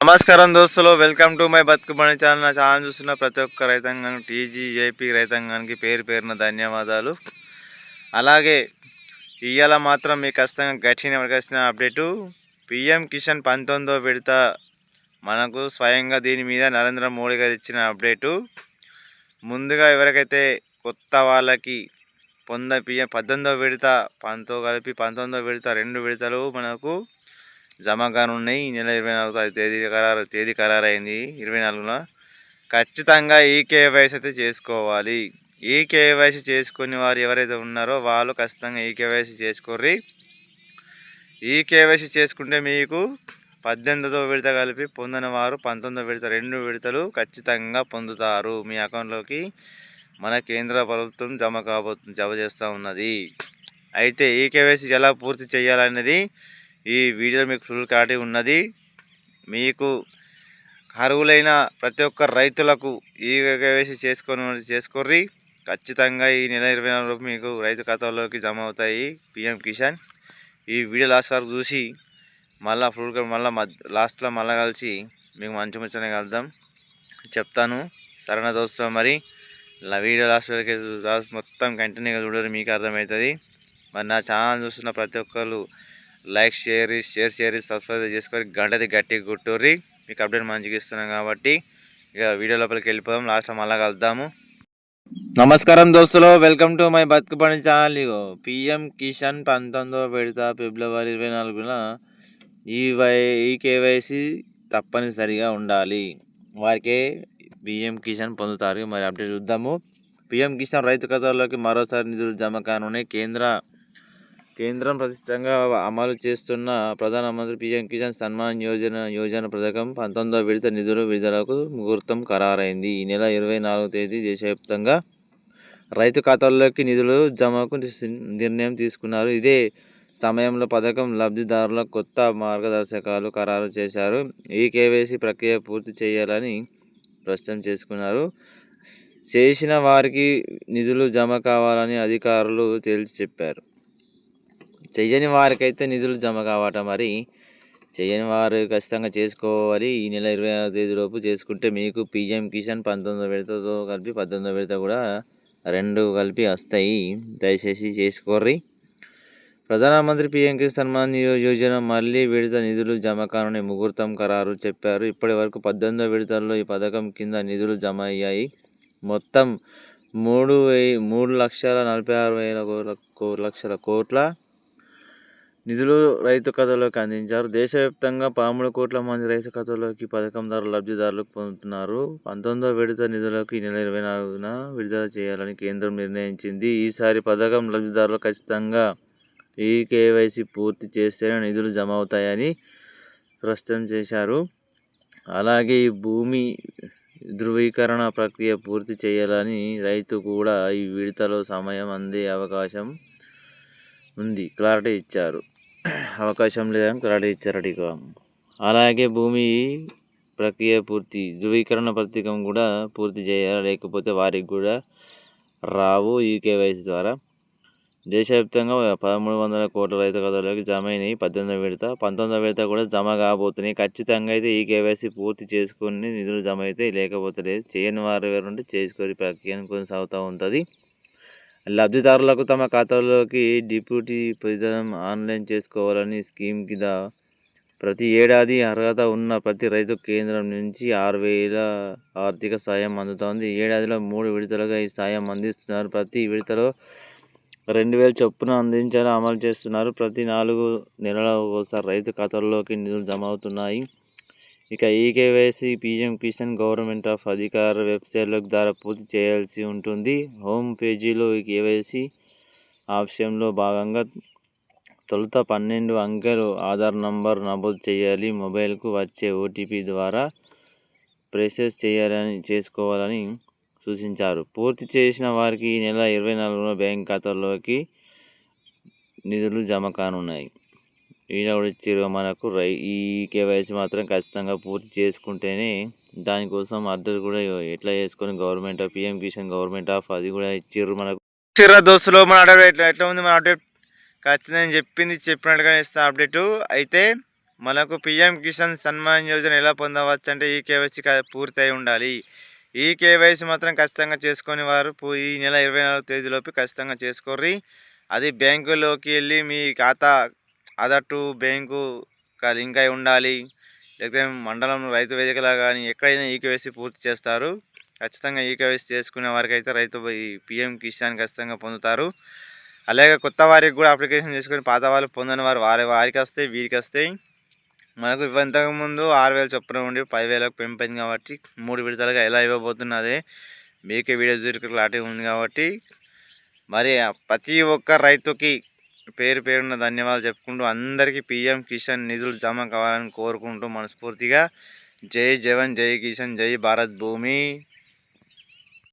నమస్కారం దోస్తులు, welcome to my బతుకు బండి ఛానల్. నా ఛానల్ చూస్తున్న ప్రతి ఒక్క రైతాంగానికి, టీజీఏపీ రైతాంగానికి పేరు పేరున ధన్యవాదాలు. అలాగే ఇవాళ మాత్రం మీకు ఖచ్చితంగా గట్టిన వచ్చిన అప్డేటు, పిఎం కిసాన్ 19వ విడత మనకు స్వయంగా దీని మీద నరేంద్ర మోడీ గారు ఇచ్చిన అప్డేటు. ముందుగా ఎవరికైతే కొత్త వాళ్ళకి పిఎం 18వ విడత 10తో కలిపి 19వ విడత 2 విడతలు మనకు జమ కానున్నాయి. ఈ నెల 24వ తేదీ ఖరారైంది. 24న ఖచ్చితంగా ఈ కేవైసీ అయితే చేసుకోవాలి. ఈ కేవైసీ చేసుకునే వారు ఎవరైతే ఉన్నారో వాళ్ళు ఖచ్చితంగా ఈ కేవైసీ చేసుకోర్రి. ఈ కేవైసీ చేసుకుంటే మీకు 18వ విడత కలిపి పొందిన వారు 19వ విడత 2 విడతలు ఖచ్చితంగా పొందుతారు. మీ అకౌంట్లోకి మన కేంద్ర ప్రభుత్వం జమ చేస్తూ ఉన్నది. అయితే ఈ కేవైసీ ఎలా పూర్తి చేయాలనేది ఈ వీడియోలో మీకు ఫుల్ క్లారిటీ ఉన్నది. మీకు అర్హులైన ప్రతి ఒక్క రైతులకు ఈ కేవైసీ చేసుకోర్రి. ఖచ్చితంగా ఈ నెల 24 లోపు మీకు రైతు ఖాతాలోకి జమ అవుతాయి పిఎం కిసాన్. ఈ వీడియో లాస్ట్ వరకు చూసి మళ్ళీ లాస్ట్లో కలిసి మీకు మంచి ముచ్చనే కలుద్దాం చెప్తాను. సరైన దోస్తు మరి వీడియో లాస్ట్ వరకు మొత్తం కంటిన్యూగా చూడరు, మీకు అర్థమవుతుంది. మరి నా ఛానల్ చూస్తున్న ప్రతి ఒక్కరు లైక్ షేర్ సబ్స్క్రైబ్ చేసుకొని గంటది గట్టిగా కొట్టుర్రి. మీకు అప్డేట్ మంచిగా ఇస్తున్నాం కాబట్టి ఇక వీడియో లోపలికి వెళ్ళిపోదాం. లాస్ట్లో మళ్ళీ కలుద్దాము. నమస్కారం దోస్తులు, వెల్కమ్ టు మై బతుకు బండి ఛానల్. ఇగో పిఎం కిసాన్ 19వ విడత ఫిబ్రవరి 24న ఈ కేవైసీ తప్పనిసరిగా ఉండాలి. వారికే పిఎం కిసాన్ పొందుతారు. మరి అప్డేట్ చూద్దాము. పిఎం కిసాన్ రైతు ఖాతాల్లోకి మరోసారి నిధులు జమ కానున్నాయి. కేంద్రం ప్రతిష్టంగా అమలు చేస్తున్న ప్రధానమంత్రి పిఎం కిసాన్ సన్మాన్ యోజన పథకం 19వ విడత నిధుల విడుదలకు ముహూర్తం ఖరారైంది. ఈ నెల 24వ తేదీ దేశవ్యాప్తంగా రైతు ఖాతాల్లోకి నిధులు జమకు నిర్ణయం తీసుకున్నారు. ఇదే సమయంలో పథకం లబ్ధిదారులకు కొత్త మార్గదర్శకాలు ఖరారు చేశారు. ఈ కేవైసీ ప్రక్రియ పూర్తి చేయాలని స్పష్టం చేసుకున్నారు. చేసిన వారికి నిధులు జమ కావాలని అధికారులు తేల్చి చెప్పారు. చెయ్యని వారికైతే నిధులు జమ కావట. మరి చెయ్యని వారు ఖచ్చితంగా చేసుకోవాలి. ఈ నెల 26వ తేదీలోపు చేసుకుంటే మీకు పిఎం కిసాన్ 19వ విడతతో కలిపి 18వ విడత కూడా 2 కలిపి వస్తాయి. దయచేసి చేసుకోర్రి. ప్రధానమంత్రి పిఎం కిసాన్ సన్మాన్ యోజన మళ్ళీ విడత నిధులు జమ కానున్న ముహూర్తం ఖరారు చెప్పారు. ఇప్పటి వరకు 18వ విడతల్లో ఈ పథకం కింద నిధులు జమ అయ్యాయి. మొత్తం 3,46,46,000 కోట్ల నిధులు రైతు ఖాతాలోకి అందించారు. దేశవ్యాప్తంగా 13 కోట్ల మంది రైతు ఖాతాలోకి పథకం ద్వారా లబ్ధిదారులకు పొందుతున్నారు. 19వ విడత నిధులకు ఈ నెల 24న విడుదల చేయాలని కేంద్రం నిర్ణయించింది. ఈసారి పథకం లబ్ధిదారులు ఖచ్చితంగా ఈ కేవైసీ పూర్తి చేస్తేనే నిధులు జమ అవుతాయని స్పష్టం చేశారు. అలాగే ఈ భూమి ధృవీకరణ ప్రక్రియ పూర్తి చేయాలని రైతు కూడా ఈ విడతలో సమయం అందే అవకాశం ఉంది క్లారిటీ ఇచ్చారు. అవకాశం లేదని క్లారిటీ ఇచ్చారు. అలాగే భూమి ప్రక్రియ ధృవీకరణ పత్రికం కూడా పూర్తి చేయాలి, లేకపోతే వారికి కూడా రావు ఈ కేవైసీ ద్వారా. దేశవ్యాప్తంగా 1,300 కోట్ల రైతు ఖాతాలోకి జమ అయినాయి 18వ విడత. 19వ విడత కూడా జమ కాబోతున్నాయి. ఖచ్చితంగా అయితే ఈ కేవైసీ పూర్తి చేసుకుని నిధులు జమ అయితే, లేకపోతే లేదు. చేయని వారు ఎవరుంటే చేసుకొని ప్రక్రియ కొనసాగుతూ ఉంటుంది. లబ్ధిదారులకు తమ ఖాతాలోకి డిప్యూటీ విధానం ఆన్లైన్ చేసుకోవాలని స్కీమ్ కింద ప్రతి ఏడాది అర్హత ఉన్న ప్రతి రైతు కేంద్రం నుంచి 6,000 ఆర్థిక సాయం అందుతోంది. ఏడాదిలో 3 విడతలుగా ఈ సాయం అందిస్తున్నారు. ప్రతి విడతలో 2,000 చొప్పున అందించేలా అమలు చేస్తున్నారు. ప్రతి 4 నెలలకు ఒకసారి రైతు ఖాతాల్లోకి నిధులు జమ అవుతున్నాయి. ఇక ఈ KYC PM Kisan government of అధికార వెబ్సైట్ల ద్వారా పూర్తి చేయాల్సి ఉంటుంది. హోమ్ పేజీలో ఈ కేవైసీ ఆప్షన్లో భాగంగా తొలుత 12 అంకెలు ఆధార్ నంబర్ నమోదు చేయాలి. మొబైల్కు వచ్చే ఓటీపీ ద్వారా ప్రాసెస్ చేసుకోవాలని సూచించారు. పూర్తి చేసిన వారికి ఈ నెల 24న బ్యాంక్ ఖాతాల్లోకి నిధులు జమ కానున్నాయి. ఇచ్చారు మనకు. ఈ కేవైసీ మాత్రం ఖచ్చితంగా పూర్తి చేసుకుంటేనే, దానికోసం అడ్రస్ కూడా ఎట్లా చేసుకొని government of PM Kisan government of అది కూడా ఇచ్చారు మనకు. దోస్తులు మన అప్డేట్ ఎట్లా ఉంది? మన అప్డేట్ ఖచ్చితంగా చెప్పినట్టుగా ఇస్తా అప్డేటు. అయితే మనకు పిఎం కిసాన్ సన్మాన్ యోజన ఎలా పొందవచ్చు అంటే ఈ కేవైసీ పూర్తి అయి ఉండాలి. ఈ కేవైసీ మాత్రం ఖచ్చితంగా చేసుకొని వారు ఈ నెల 24 తేదీలోపు ఖచ్చితంగా చేసుకోర్రి. అది బ్యాంకులోకి వెళ్ళి మీ ఖాతా ఆధార్ టు బ్యాంకు లింక్ అయి ఉండాలి. లేకపోతే మండలం రైతు వేదికలా కానీ ఎక్కడైనా ఈ కేవైసీ పూర్తి చేస్తారు. ఖచ్చితంగా ఈ కేవైసీ చేసుకునే వారికి అయితే రైతు ఈ పిఎం కిసాన్ ఖచ్చితంగా పొందుతారు. అలాగే కొత్త వారికి కూడా అప్లికేషన్ చేసుకొని పాత వాళ్ళు పొందని వారు వారికి వస్తాయి, వీరికి వస్తాయి. మనకు ఇంతకుముందు 6,000 చొప్పున ఉండి 10,000కు పెంపింది కాబట్టి 3 విడతలుగా ఎలా ఇవ్వబోతున్నదే మీకే వీడియో చూసి క్లారిటీ ఉంది కాబట్టి మరి ప్రతి ఒక్క రైతుకి పేరు పేరున ధన్యవాదాలు చెప్పుకుంటూ అందరికీ పిఎం కిసాన్ నిధులు జమ కావాలని కోరుకుంటూ మనస్ఫూర్తిగా జై జవాన్ జై కిసాన్ జై భారత్ భూమి.